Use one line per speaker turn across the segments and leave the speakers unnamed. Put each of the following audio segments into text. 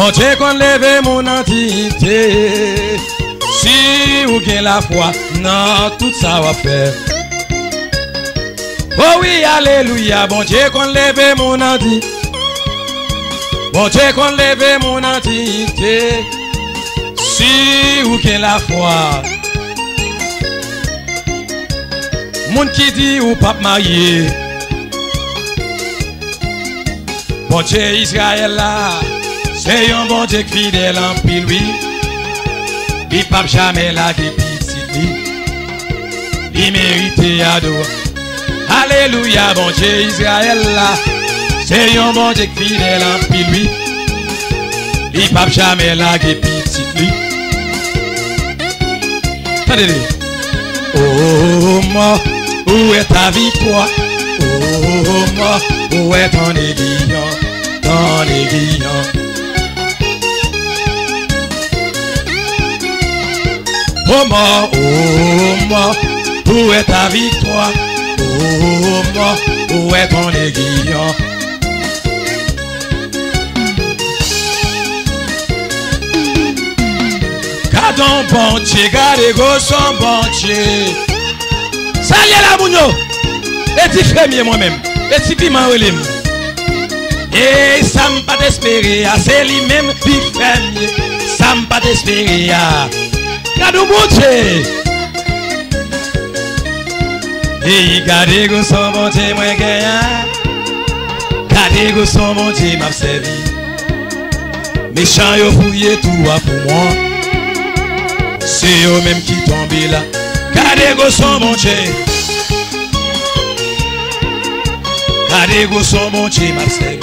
Bon Dieu qu'on lève mon entité. Si vous avez la foi, non, tout ça va faire. Oh oui, alléluia, bon Dieu qu'on lève mon entité. Bon Dieu qu'on lève mon entité. Si vous avez la foi. Moun qui dit ou pas marié. Bon Dieu Israël là, c'est un bon Dieu fidèle en pile, oui. Il pas jamais la petite, il mérite ado. Alléluia, bon Dieu Israël là, c'est un bon Dieu fidèle en pile, oui. Il pas jamais la petite, attendez. Oh moi, où est ta victoire? Oh moi, où est ton aiguillon? Ton aiguillon. Oh moi, où est ta victoire? Oh moi, où est ton aiguillon? Gardons bon Dieu, gardez son bon Dieu. Ça y est la mounio. Et tu fais mieux moi-même. Et tu piment relève. Et ça me pas d'espérer. C'est lui-même qui fait mieux. Ça me pas d'espérer. Gardons bon Dieu. Et gardez son bon Dieu, moi gagnant. Gardez son bon Dieu, m'a servi. Méchant yo fouillé tout pour moi. C'est eux-mêmes qui tombent là. Gardez son bon Dieu. Gardez son bon Dieu, m'a servi.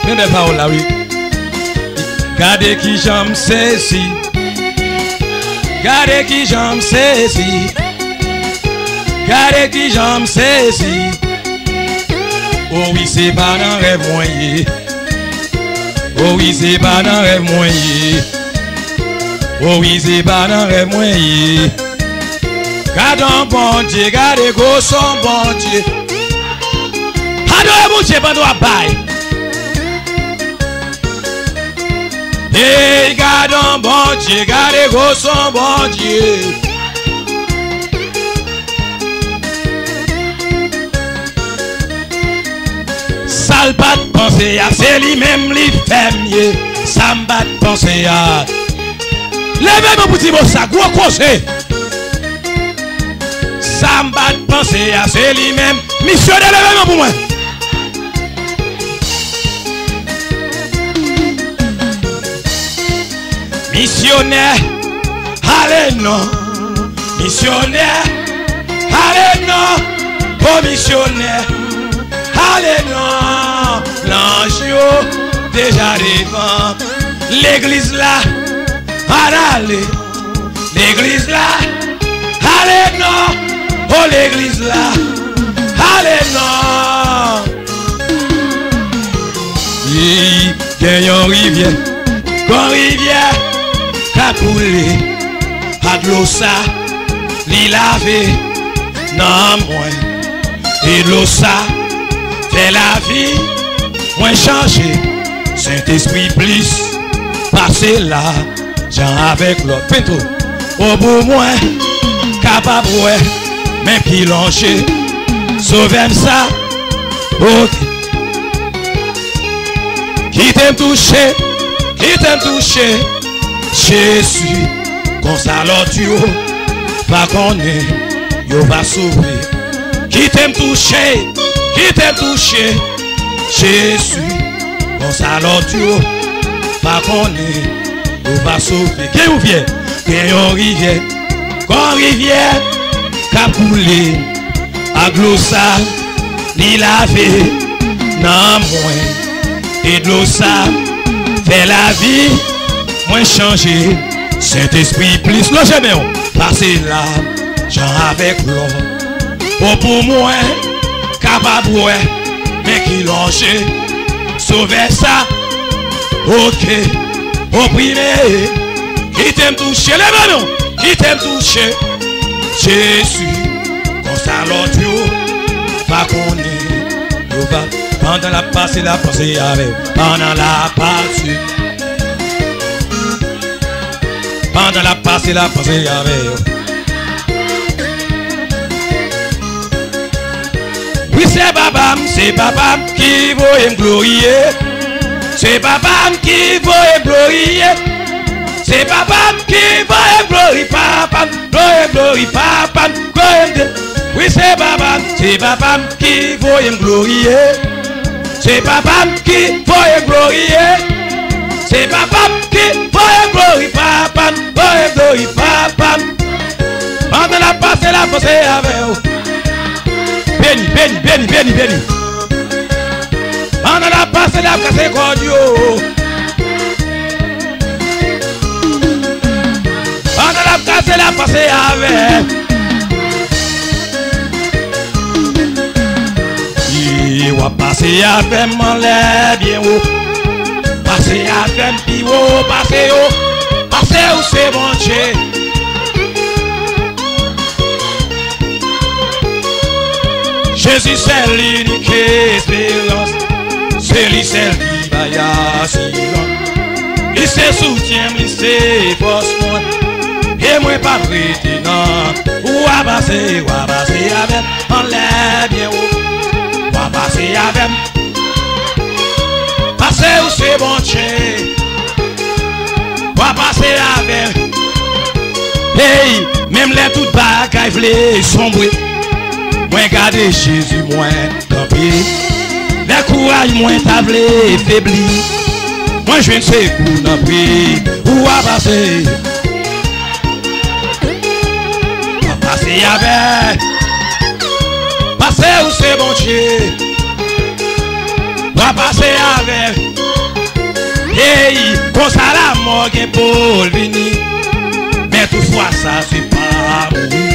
Première parole là, oui. Gardez qui j'aime saisi. Gardez qui j'aime saisi. Gardez qui j'aime saisi. Oh oui, c'est pas dans rêve moyen. Oh oui, c'est pas dans rêve moyen. Oh oui, c'est pas dans rêve moyen. Gardons bon Dieu, gardez son bon Dieu. Adorez mon Dieu, pas de bail. Et gardons bon Dieu, gardez son bon Dieu. Ça pas de penser à, c'est lui-même lui fait mieux. Ça me pas de penser à. Levez mon petit mot, ça, gros conseil. Ça me pas de penser à, c'est lui-même. Missionnaire, levez-moi pour moi. Missionnaire, allez non. Missionnaire, allez non. Oh missionnaire, allez non. L'ange déjà devant. L'église là, allez. L'église là, allez non. Oh l'église là, allez non. Il y a une rivière, une rivière. Qu'a coulé, à de l'eau ça, l'y laver, non moins. Et de l'eau ça, fait la vie, moins changer. Saint-Esprit plus, passer là, j'en avec l'autre. Pinto, au bout moins, capable, ouais, même qui longe, sauvez ça, ok. Qui t'aime toucher, qui t'aime toucher. Jésus, console Dieu, pas qu'on est, yo va sauver. Qui t'aime toucher, qui t'aime toucher. Jésus, console Dieu, pas qu'on est, yo va sauver. Qui ou vient, qui yon rivière, qu'on rivière, qu'a coulé, à glossa, ni lavé, non moins, et de l'eau ça, fait la vie. Moins changer, Saint-Esprit plus le jamais passer là, j'en avec l'eau. Oh pour moi, capable ouais, mais qui longe, sauver ça, ok. Opprimé, qui t'aime toucher, les manos, qui t'aime toucher, Jésus, console Dieu, va qu'on est, va Pendant la passé, la pensée avec. Pendant la passé. Pendant la passé, la pensée avec. Oui, c'est papa qui veut me glorifier. C'est papa qui veut me glorifier. C'est papa qui veut me glorifier. Papa, glorifier, papa, glorifier. Oui, c'est papa qui veut me glorifier. C'est papa qui veut me glorifier. C'est papa qui veut me glorifier. Papa, glorifier, papa. Pendant la passé, la pensée avec vous. Béni, béni, béni, béni, béni. On a la passe la casse cordio. On a la casse la passe avec. Il va passer avec mon lait bien haut. Passer avec pivot, passer haut. Passer où c'est bon Dieu. Jésus c'est l'unique espérance. C'est lui seul qui va y assurer. Il se soutient, il se force moi. Et moi pas prétendant. Ou à passer avec. On l'a bien haut. Ou à passer avec. Passer où c'est bon Dieu. Ou à passer avec. Hey, même les toutes bagailles v'lait sombrer. Moi garder Jésus, moi camper. Les courage, moi tablé, faibli. Moi je ne sais où n'en prie. Où à passer. À passer avec. Passer où c'est bon Dieu. À passer avec. Hey, comme ça la mort est pour venir. Mais toutefois ça c'est pas mourir.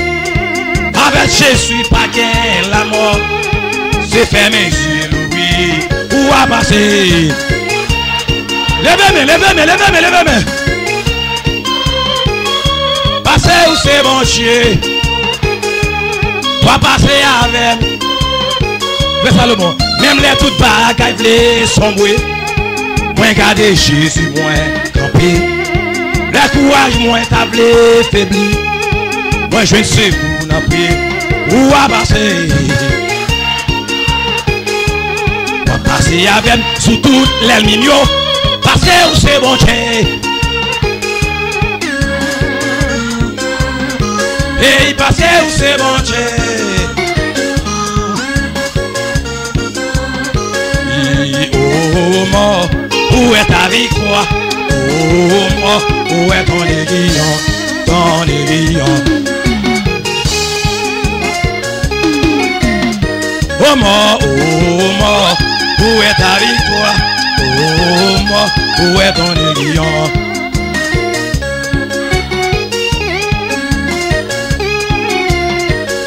Avec Jésus, pas gain la mort. C'est fermé sur lui. Où à passer? Levez-moi, levez-moi, levez-moi, levez-moi. Passer où c'est bon Dieu. Où à passer avec. Mais Salomon, même les toutes bagailles v'lait sombrer. Moi garder Jésus, moi camper. Les courage, moi tablé, faibli. Moi je ne sais où. Où à passer? Où à passer avec sous toutes les mignons. Passer où c'est bon Dieu. Et passer où c'est bon Dieu. Oh mort, où est ta victoire? Oh mort, où est ton aiguillon? Ton aiguillon. Oh mort, où est ta victoire? Oh mort, où est ton aiguillon?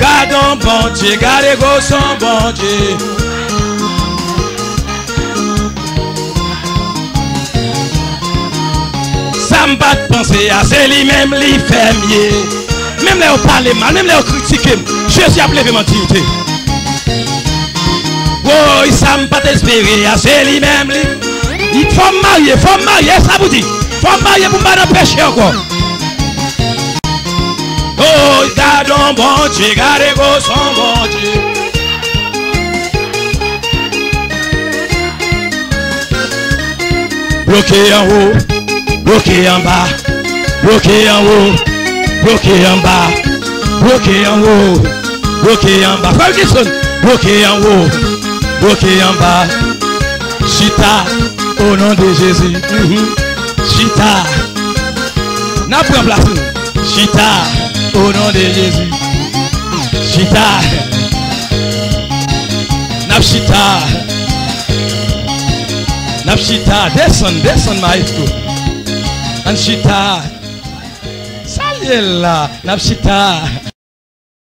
Gardons bon Dieu, gardez go son bon Dieu. Ça me bat de penser à c'est lui-même, lui fait mieux. Même là on parle mal, même là on critique. Jésus a levé mon dignité. Oh, ça me pas espérer, c'est lui-même. Il faut marier, ça vous dit. Faut marier pour ne pas empêcher encore. Oh, gardons bon Dieu, gardez go son bon Dieu. Bloqué en haut, bloqué en bas, bloqué en haut, bloqué en bas, bloqué en haut, bloqué en bas. Bloqué en haut. Bloqué en bas, Chita, au nom de Jésus. Chita, n'a pas place. Chita, au nom de Jésus. Chita, Napchita, Napchita, descend maestro. Anchita, salut là, Napchita.